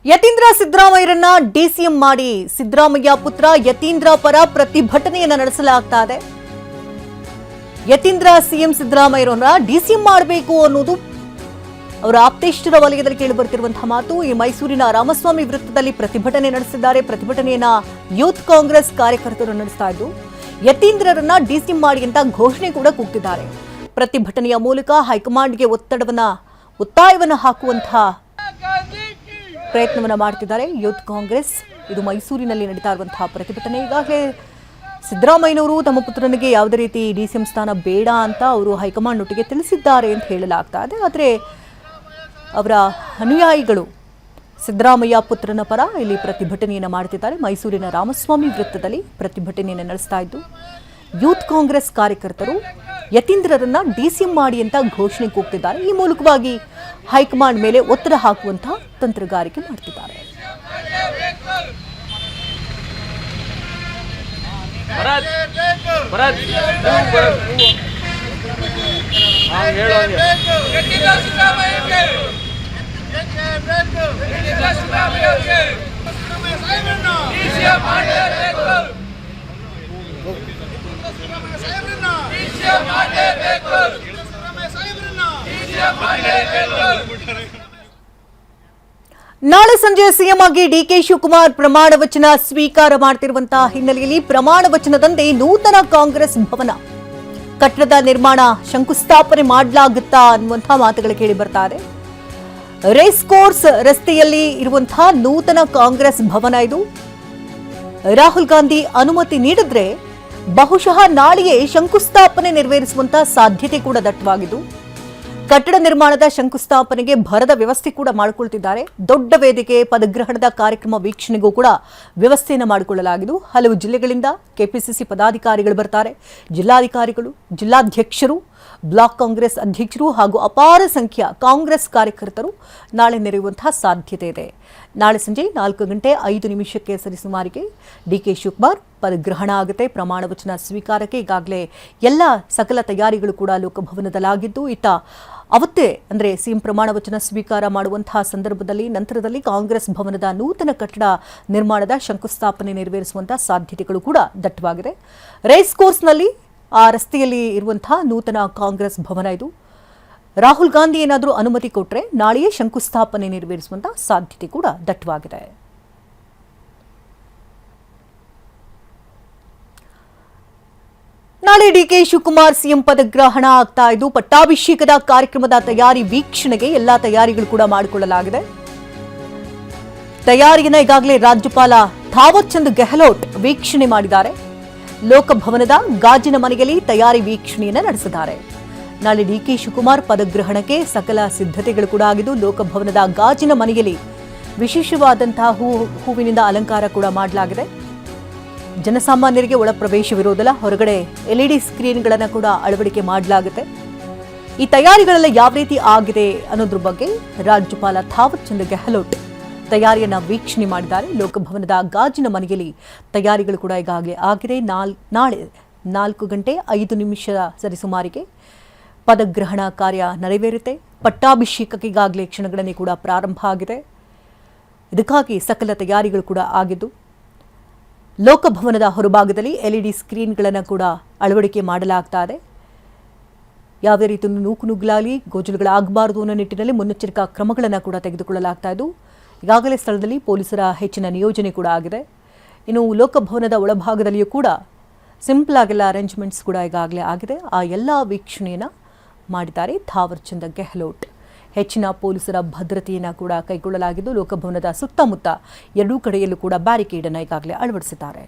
Yathindra ಸಿದ್ದರಾಮಯ್ಯರನ್ನ DCM ಮಾಡಿ ಸಿದ್ದರಾಮಯ್ಯ ಪುತ್ರ ಯತೀಂದ್ರ ಪರ ಪ್ರತಿಭಟನೆಯನ್ನ ನಡೆಸಲಾಗ್ತಾ ಇದೆ. ಯತೀಂದ್ರ ಸಿಎಂ ಸಿದ್ದರಾಮಯ್ಯರನ್ನ ಡಿಸಿಎಂ ಮಾಡಬೇಕು ಅನ್ನೋದು ಅವರ ಆಪ್ತೇಷ್ಟರ ವಲಯದಲ್ಲಿ ಕೇಳಿಬರುತ್ತಿರುವಂತಹ ಮಾತು. ಈ ಮೈಸೂರಿನ ರಾಮಸ್ವಾಮಿ ವೃತ್ತದಲ್ಲಿ ಪ್ರತಿಭಟನೆ ನಡೆಸಿದ್ದಾರೆ. ಪ್ರತಿಭಟನೆಯನ್ನ ಯೂತ್ ಕಾಂಗ್ರೆಸ್ ಕಾರ್ಯಕರ್ತರು ನಡೆಸ್ತಾ ಇದ್ದು ಯತೀಂದ್ರರನ್ನ ಡಿಸಿಎಂ ಮಾಡಿ ಅಂತ ಘೋಷಣೆ ಕೂಡ ಕೂಗ್ತಿದ್ದಾರೆ. ಪ್ರತಿಭಟನೆಯ ಮೂಲಕ ಹೈಕಮಾಂಡ್ಗೆ ಒತ್ತಾಯವನ್ನು ಹಾಕುವಂತಹ ಪ್ರಯತ್ನವನ್ನ ಮಾಡ್ತಿದ್ದಾರೆ ಯೂತ್ ಕಾಂಗ್ರೆಸ್. ಇದು ಮೈಸೂರಿನಲ್ಲಿ ನಡೀತಾ ಇರುವಂತಹ ಪ್ರತಿಭಟನೆ. ಈಗಾಗಲೇ ಸಿದ್ದರಾಮಯ್ಯನವರು ತಮ್ಮ ಪುತ್ರನಿಗೆ ಯಾವುದೇ ರೀತಿ ಡಿಸಿಎಂ ಸ್ಥಾನ ಬೇಡ ಅಂತ ಅವರು ಹೈಕಮಾಂಡ್ ಒಟ್ಟಿಗೆ ತಿಳಿಸಿದ್ದಾರೆ ಅಂತ ಹೇಳಲಾಗ್ತಾ ಇದೆ. ಆದರೆ ಅವರ ಅನುಯಾಯಿಗಳು ಸಿದ್ದರಾಮಯ್ಯ ಪುತ್ರನ ಪರ ಇಲ್ಲಿ ಪ್ರತಿಭಟನೆಯನ್ನು ಮಾಡ್ತಿದ್ದಾರೆ. ಮೈಸೂರಿನ ರಾಮಸ್ವಾಮಿ ವೃತ್ತದಲ್ಲಿ ಪ್ರತಿಭಟನೆಯನ್ನು ನಡೆಸ್ತಾ ಇದ್ದು ಯೂತ್ ಕಾಂಗ್ರೆಸ್ ಕಾರ್ಯಕರ್ತರು ಯತೀಂದ್ರರನ್ನ ಡಿಸಿಎಂ ಮಾಡಿ ಅಂತ ಘೋಷಣೆ ಕೂಗ್ತಿದ್ದಾರೆ. ಈ ಮೂಲಕವಾಗಿ ಹೈಕಮಾಂಡ್ ಮೇಲೆ ಒತ್ತಡ ಹಾಕುವಂತಹ ತಂತ್ರಗಾರಿಕೆ ಮಾಡ್ತಿದ್ದಾರೆ. ನಾಳೆ ಸಂಜೆ ಸಿಎಂ ಆಗಿ ಡಿಕೆ ಶಿವಕುಮಾರ್ ಪ್ರಮಾಣ ವಚನ ಸ್ವೀಕಾರ ಮಾಡ್ತಿರುವಂತಹ ಹಿನ್ನೆಲೆಯಲ್ಲಿ ಪ್ರಮಾಣ ವಚನದಂತೆ ನೂತನ ಕಾಂಗ್ರೆಸ್ ಭವನ ಕಟ್ಟಡದ ನಿರ್ಮಾಣ ಶಂಕುಸ್ಥಾಪನೆ ಮಾಡಲಾಗುತ್ತಾ ಅನ್ನುವಂತಹ ಮಾತುಗಳು ಕೇಳಿ ಬರ್ತಾ ಇದೆ. ರೇಸ್ ಕೋರ್ಸ್ ರಸ್ತೆಯಲ್ಲಿ ಇರುವಂತಹ ನೂತನ ಕಾಂಗ್ರೆಸ್ ಭವನ ಇದು. ರಾಹುಲ್ ಗಾಂಧಿ ಅನುಮತಿ ನೀಡಿದ್ರೆ ಬಹುಶಃ ನಾಳೆಯೇ ಶಂಕುಸ್ಥಾಪನೆ ನೆರವೇರಿಸುವಂತಹ ಸಾಧ್ಯತೆ ಕೂಡ ದಟ್ಟವಾಗಿದ್ದು ಕಟ್ಟಡ ನಿರ್ಮಾಣದ ಶಂಕುಸ್ಥಾಪನೆಗೆ ಭರದ ವ್ಯವಸ್ಥೆ ಕೂಡ ಮಾಡಿಕೊಳ್ತಿದ್ದಾರೆ. ದೊಡ್ಡ ವೇದಿಕೆ ಪದಗ್ರಹಣದ ಕಾರ್ಯಕ್ರಮ ವೀಕ್ಷಣೆಗೂ ಕೂಡ ವ್ಯವಸ್ಥೆಯನ್ನು ಮಾಡಿಕೊಳ್ಳಲಾಗಿದ್ದು ಹಲವು ಜಿಲ್ಲೆಗಳಿಂದ ಕೆಪಿಸಿಸಿ ಪದಾಧಿಕಾರಿಗಳು ಬರ್ತಾರೆ. ಜಿಲ್ಲಾಧಿಕಾರಿಗಳು, ಜಿಲ್ಲಾಧ್ಯಕ್ಷರು, ಬ್ಲಾಕ್ ಕಾಂಗ್ರೆಸ್ ಅಧ್ಯಕ್ಷರು ಹಾಗೂ ಅಪಾರ ಸಂಖ್ಯೆಯ ಕಾಂಗ್ರೆಸ್ ಕಾರ್ಯಕರ್ತರು ನಾಳೆ ನೆರೆಯುವಂತಹ ಸಾಧ್ಯತೆ ಇದೆ. ನಾಳೆ ಸಂಜೆ 4:05 ಸರಿಸುಮಾರಿಗೆ ಡಿಕೆ ಶಿವಕುಮಾರ್ ಪದಗ್ರಹಣ ಆಗುತ್ತೆ. ಪ್ರಮಾಣ ವಚನ ಸ್ವೀಕಾರಕ್ಕೆ ಈಗಾಗಲೇ ಎಲ್ಲ ಸಕಲ ತಯಾರಿಗಳು ಕೂಡ ಲೋಕಭವನದಲ್ಲಾಗಿದ್ದು ಇತ್ತ ಅವತ್ತೇ ಅಂದರೆ ಸಿಎಂ ಪ್ರಮಾಣ ವಚನ ಸ್ವೀಕಾರ ಮಾಡುವಂತಹ ಸಂದರ್ಭದಲ್ಲಿ ನಂತರದಲ್ಲಿ ಕಾಂಗ್ರೆಸ್ ಭವನದ ನೂತನ ಕಟ್ಟಡ ನಿರ್ಮಾಣದ ಶಂಕುಸ್ಥಾಪನೆ ನೆರವೇರಿಸುವಂತಹ ಸಾಧ್ಯತೆಗಳು ಕೂಡ ದಟ್ಟವಾಗಿದೆ. ರೇಸ್ ಕೋರ್ಸ್ನಲ್ಲಿ ಆ ರಸ್ತೆಯಲ್ಲಿ ಇರುವಂತಹ ನೂತನ ಕಾಂಗ್ರೆಸ್ ಭವನ ಇದು. ರಾಹುಲ್ ಗಾಂಧಿ ಏನಾದರೂ ಅನುಮತಿ ಕೊಟ್ಟರೆ ನಾಳೆಯೇ ಶಂಕುಸ್ಥಾಪನೆ ನೆರವೇರಿಸುವಂತಹ ಸಾಧ್ಯತೆ ಕೂಡ ದಟ್ಟವಾಗಿದೆ. ನಾಳೆ ಡಿಕೆ ಶಿವಕುಮಾರ್ ಸಿಎಂ ಪದಗ್ರಹಣ ಆಗ್ತಾ ಇದ್ದು ಪಟ್ಟಾಭಿಷೇಕದ ಕಾರ್ಯಕ್ರಮದ ತಯಾರಿ ವೀಕ್ಷಣೆಗೆ ಎಲ್ಲಾ ತಯಾರಿಗಳು ಕೂಡ ಮಾಡಿಕೊಳ್ಳಲಾಗಿದೆ. ತಯಾರಿಯನ್ನು ಈಗಾಗಲೇ ರಾಜ್ಯಪಾಲ ಥಾವರ್ ಚಂದ್ ಗೆಹ್ಲೋಟ್ ವೀಕ್ಷಣೆ ಮಾಡಿದ್ದಾರೆ. ಲೋಕಭವನದ ಗಾಜಿನ ಮನೆಯಲ್ಲಿ ತಯಾರಿ ವೀಕ್ಷಣೆಯನ್ನು ನಡೆಸಿದ್ದಾರೆ. ನಾಳೆ ಡಿಕೆ ಶಿವಕುಮಾರ್ ಪದಗ್ರಹಣಕ್ಕೆ ಸಕಲ ಸಿದ್ಧತೆಗಳು ಕೂಡ ಆಗಿದ್ದು ಲೋಕಭವನದ ಗಾಜಿನ ಮನೆಯಲ್ಲಿ ವಿಶೇಷವಾದಂತಹ ಹೂವಿನಿಂದ ಅಲಂಕಾರ ಕೂಡ ಮಾಡಲಾಗಿದೆ. ಜನಸಾಮಾನ್ಯರಿಗೆ ಒಳ ಪ್ರವೇಶವಿರೋದಲ್ಲ, ಹೊರಗಡೆ LED ಸ್ಕ್ರೀನ್ಗಳನ್ನು ಕೂಡ ಅಳವಡಿಕೆ ಮಾಡಲಾಗುತ್ತೆ. ಈ ತಯಾರಿಗಳೆಲ್ಲ ಯಾವ ರೀತಿ ಆಗಿದೆ ಅನ್ನೋದ್ರ ಬಗ್ಗೆ ರಾಜ್ಯಪಾಲ ಥಾವರ್ ಚಂದ್ ಗೆಹ್ಲೋಟ್ ತಯಾರಿಯನ್ನ ವೀಕ್ಷಣೆ ಮಾಡಿದ್ದಾರೆ. ಲೋಕಭವನದ ಗಾಜಿನ ಮನೆಯಲ್ಲಿ ತಯಾರಿಗಳು ಕೂಡ ಈಗಾಗಲೇ ಆಗಿದೆ. ನಾಳೆ 4:05 ಸರಿಸುಮಾರಿಗೆ ಪದಗ್ರಹಣ ಕಾರ್ಯ ನೆರವೇರುತ್ತೆ. ಪಟ್ಟಾಭಿಷೇಕಕ್ಕೆ ಈಗಾಗಲೇ ಕ್ಷಣಗಣನೆ ಕೂಡ ಪ್ರಾರಂಭ ಆಗಿದೆ. ಇದಕ್ಕಾಗಿ ಸಕಲ ತಯಾರಿಗಳು ಕೂಡ ಆಗಿದ್ದು ಲೋಕಭವನದ ಹೊರಭಾಗದಲ್ಲಿ LED ಸ್ಕ್ರೀನ್ಗಳನ್ನು ಕೂಡ ಅಳವಡಿಕೆ ಮಾಡಲಾಗ್ತಾ ಇದೆ. ಯಾವುದೇ ರೀತಿ ನೂಕುನುಗ್ಗಲಾಗಲಿ ಗೋಜಲುಗಳಾಗಬಾರದು ಅನ್ನೋ ನಿಟ್ಟಿನಲ್ಲಿ ಮುನ್ನೆಚ್ಚರಿಕಾ ಕ್ರಮಗಳನ್ನು ಕೂಡ ತೆಗೆದುಕೊಳ್ಳಲಾಗ್ತಾ ಇದ್ದು ಈಗಾಗಲೇ ಸ್ಥಳದಲ್ಲಿ ಪೊಲೀಸರ ಹೆಚ್ಚಿನ ನಿಯೋಜನೆ ಕೂಡ ಆಗಿದೆ. ಇನ್ನು ಲೋಕಭವನದ ಒಳಭಾಗದಲ್ಲಿಯೂ ಕೂಡ ಸಿಂಪಲ್ ಆಗೆಲ್ಲ ಅರೇಂಜ್ಮೆಂಟ್ಸ್ ಕೂಡ ಈಗಾಗಲೇ ಆಗಿದೆ. ಆ ಎಲ್ಲ ವೀಕ್ಷಣೆಯನ್ನು ಮಾಡಿದ್ದಾರೆ ಥಾವರ್ ಚಂದ್ ಗೆಹ್ಲೋಟ್. ಹೆಚ್ಚಿನ ಪೊಲೀಸರ ಭದ್ರತೆಯನ್ನು ಕೂಡ ಕೈಗೊಳ್ಳಲಾಗಿದ್ದು ಲೋಕಭವನದ ಸುತ್ತಮುತ್ತ ಎರಡೂ ಕಡೆಯಲ್ಲೂ ಕೂಡ ಬ್ಯಾರಿಕೇಡ್ ಅನ್ನು ಈಗಾಗಲೇ ಅಳವಡಿಸಿದ್ದಾರೆ.